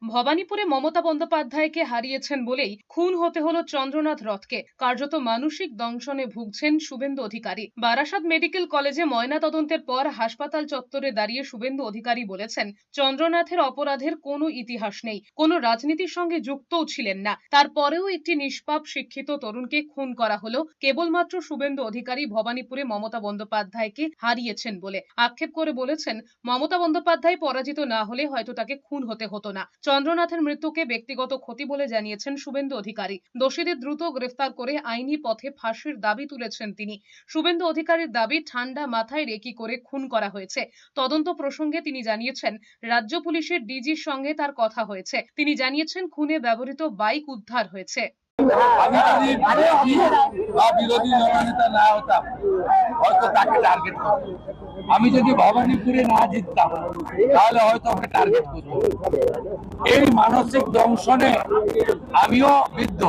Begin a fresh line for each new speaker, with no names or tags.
ভবানীপুরে মমতা বন্দ্যোপাধ্যায়কে হারিয়েছেন বলেই খুন হতে হলো চন্দ্রনাথ রথকে। কার্যত মানসিক দংশনে ভুগছেন শুভেন্দু অধিকারী। বারাসাত মেডিকেল কলেজে ময়নাতদন্তের পর হাসপাতাল চত্বরে দাঁড়িয়ে শুভেন্দু অধিকারী বলেছেন, চন্দ্রনাথের অপরাধের কোনো ইতিহাস নেই, কোনো রাজনীতির সঙ্গে যুক্তও ছিলেন না। তারপরেও একটি নিষ্পাপ শিক্ষিত তরুণকে খুন করা হলো কেবলমাত্র শুভেন্দু অধিকারী ভবানীপুরে মমতা বন্দ্যোপাধ্যায়কে হারিয়েছেন বলে। আক্ষেপ করে বলেছেন, মমতা বন্দ্যোপাধ্যায় পরাজিত না হলে হয়তো তাকে খুন হতে হতো না। চন্দ্রনাথের মৃত্যুকে ব্যক্তিগত ক্ষতি বলে জানিয়েছেন শুভেন্দু অধিকারী। দোষীদের দ্রুত গ্রেফতার করে আইনি পথে ফাঁসির দাবি তুলেছেন তিনি। শুভেন্দু অধিকারীর দাবি, ঠান্ডা মাথায় রেকি করে খুন করা হয়েছে। তদন্ত প্রসঙ্গে তিনি জানিয়েছেন, রাজ্য পুলিশের ডিজির সঙ্গে তার কথা হয়েছে। তিনি জানিয়েছেন, খুনে ব্যবহৃত বাইক উদ্ধার হয়েছে।
বিরোধী জননেতা না হতাম হয়তো তাকে টার্গেট করতো। আমি যদি ভবানীপুরে না জিততাম তাহলে হয়তো ওকে টার্গেট করতো। এই মানসিক দংশনে আমিও বিদ্ধ।